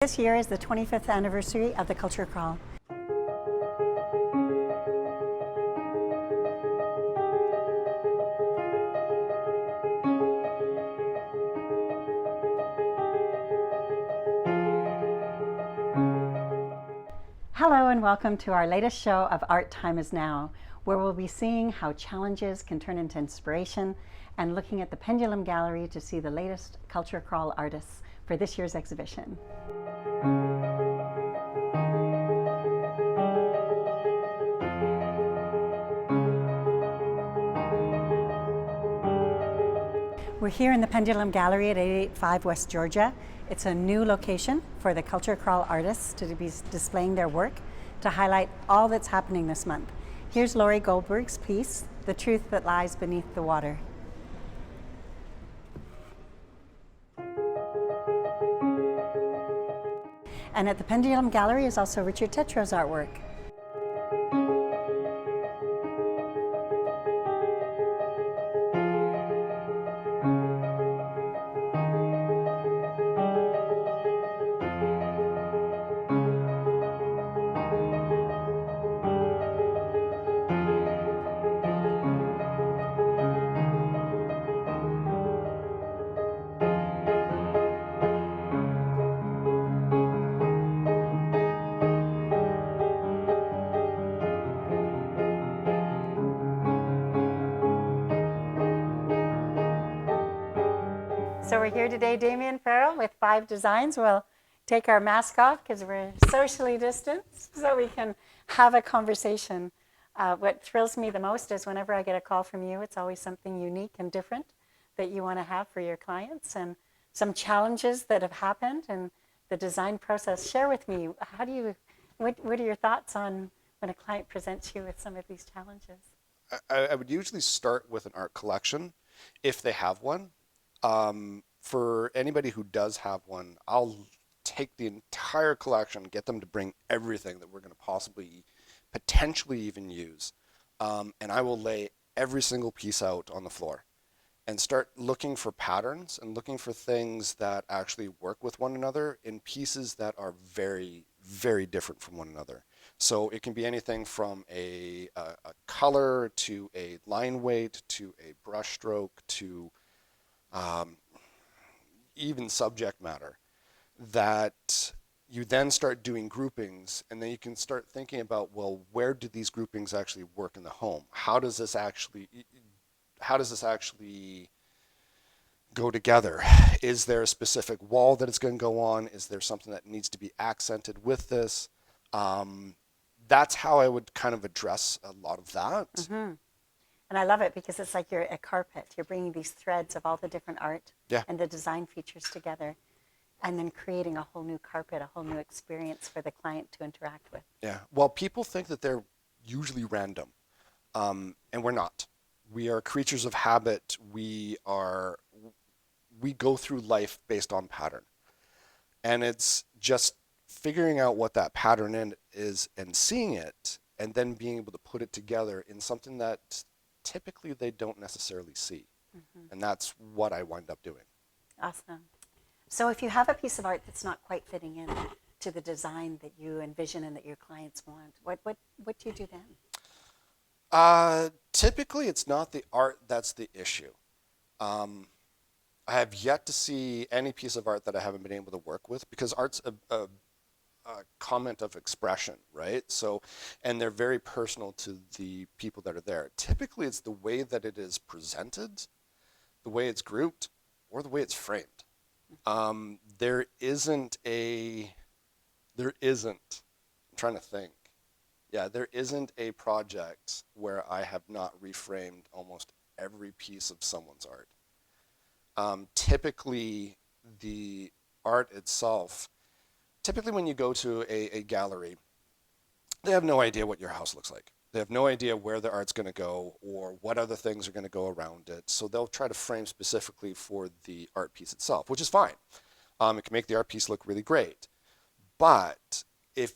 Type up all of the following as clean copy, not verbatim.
This year is the 25th anniversary of the Culture Crawl. Hello and welcome to our latest show of Art Time Is Now, where we'll be seeing how challenges can turn into inspiration and looking at the Pendulum Gallery to see the latest Culture Crawl artists for this year's exhibition. We're here in the Pendulum Gallery at 885 West Georgia. It's a new location for the Culture Crawl artists to be displaying their work to highlight all that's happening this month. Here's Laurie Goldberg's piece, The Truth That Lies Beneath the Water. And at the Pendulum Gallery is also Richard Tetro's artwork. So we're here today, Damion, Farrell, with 5 designs. We'll take our mask off because we're socially distanced so we can have a conversation. What thrills me the most is whenever I get a call from you, it's always something unique and different that you want to have for your clients and some challenges that have happened in the design process. Share with me, what are your thoughts on when a client presents you with some of these challenges? I would usually start with an art collection if they have one. For anybody who does have one, I'll take the entire collection, get them to bring everything that we're going to possibly, potentially even use. And I will lay every single piece out on the floor and start looking for patterns and looking for things that actually work with one another in pieces that are very, very different from one another. So it can be anything from a color to a line weight to a brush stroke to even subject matter, that you then start doing groupings, and then you can start thinking about, well, where do these groupings actually work in the home? How does this actually go together? Is there a specific wall that it's going to go on? Is there something that needs to be accented with this? That's how I would kind of address a lot of that. Mm-hmm. And I love it because it's like you're a carpet. You're bringing these threads of all the different art and the design features together and then creating a whole new carpet, a whole new experience for the client to interact with. Yeah. Well, people think that they're usually random, and we're not. We are creatures of habit. We go through life based on pattern. And it's just figuring out what that pattern is and seeing it and then being able to put it together in something that typically they don't necessarily see. Mm-hmm. And that's what I wind up doing. Awesome. So if you have a piece of art that's not quite fitting in to the design that you envision and that your clients want, what do you do then? Typically, it's not the art that's the issue. I have yet to see any piece of art that I haven't been able to work with, because art's a comment of expression, right? So, and they're very personal to the people that are there. Typically, it's the way that it is presented, the way it's grouped, or the way it's framed. There isn't, I'm trying to think. Yeah, there isn't a project where I have not reframed almost every piece of someone's art. Typically, the art itself, typically when you go to a gallery, they have no idea what your house looks like. They have no idea where the art's going to go or what other things are going to go around it. So they'll try to frame specifically for the art piece itself, which is fine. It can make the art piece look really great. But if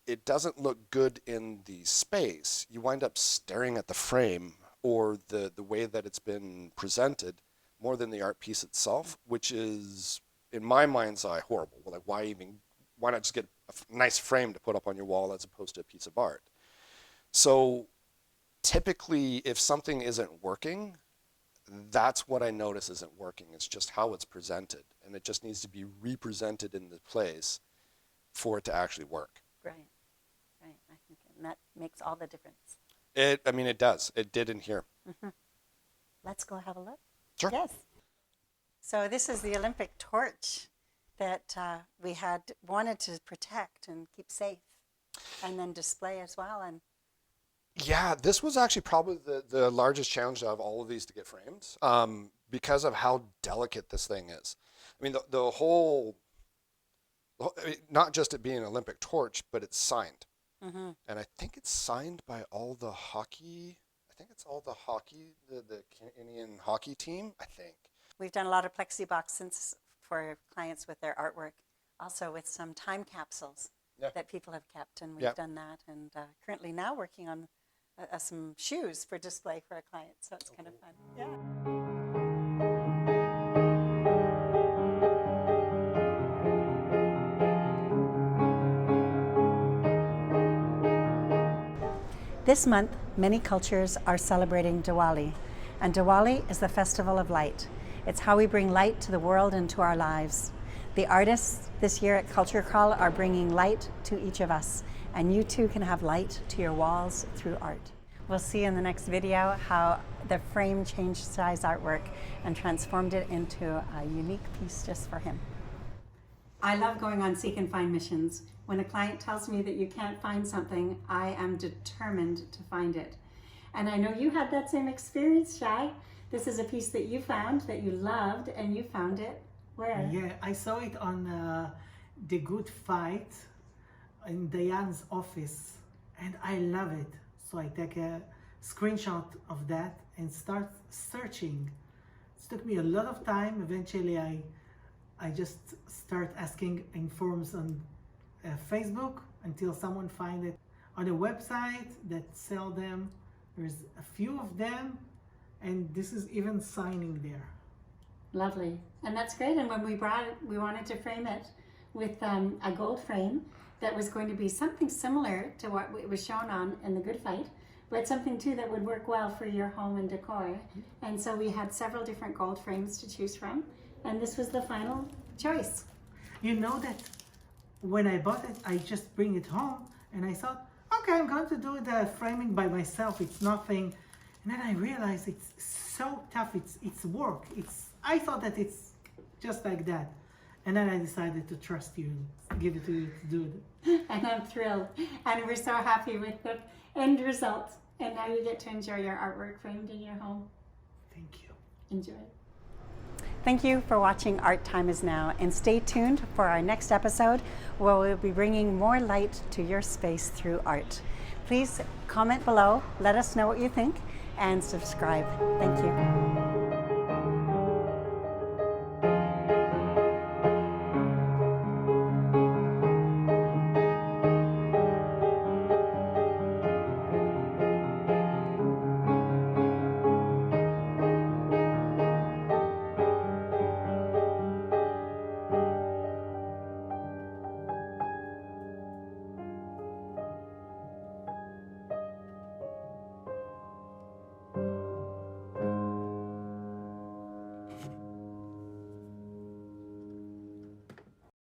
it doesn't look good in the space, you wind up staring at the frame or the way that it's been presented more than the art piece itself, which is, in my mind's eye, horrible. Like, why even why not just get a nice frame to put up on your wall as opposed to a piece of art? So typically, if something isn't working, that's what I notice isn't working. It's just how it's presented, and it just needs to be represented in the place for it to actually work. Right. I think and that makes all the difference. It does. It did in here. Mm-hmm. Let's go have a look. Sure. Yes. So this is the Olympic torch that we had wanted to protect and keep safe, and then display as well. And yeah, this was actually probably the largest challenge of all of these to get framed, because of how delicate this thing is. I mean, the whole, not just it being an Olympic torch, but it's signed. mm-hmm. And I think it's signed by all the hockey, the Canadian hockey team, I think. We've done a lot of plexiglass for clients with their artwork, also with some time capsules that people have kept, and we've done that. And currently now working on some shoes for display for a client, so it's kind of fun. Yeah. This month, many cultures are celebrating Diwali, and Diwali is the festival of light. It's how we bring light to the world and to our lives. The artists this year at Culture Call are bringing light to each of us, and you too can have light to your walls through art. We'll see in the next video how the frame changed size artwork and transformed it into a unique piece just for him. I love going on seek and find missions. When a client tells me that you can't find something, I am determined to find it. And I know you had that same experience, Shay. This is a piece that you found, that you loved, and you found it where? Yeah, I saw it on The Good Fight in Diane's office, and I love it. So I take a screenshot of that and start searching. It took me a lot of time. Eventually I just start asking in forums on Facebook until someone find it on a website that sell them. There's a few of them, and this is even signing there. Lovely. And that's great. And when we brought it, we wanted to frame it with a gold frame that was going to be something similar to what it was shown on in The Good Fight, but something too that would work well for your home and decor. And so we had several different gold frames to choose from, and this was the final choice. You know that when I bought it, I just bring it home and I thought, okay, I'm going to do the framing by myself. It's nothing. And then I realized it's so tough. It's work. I thought that it's just like that. And then I decided to trust you and give it to you to do it. And I'm thrilled. And we're so happy with the end result. And now you get to enjoy your artwork framed in your home. Thank you. Enjoy. Thank you for watching Art Time Is Now, and stay tuned for our next episode where we'll be bringing more light to your space through art. Please comment below, let us know what you think, and subscribe. Thank you.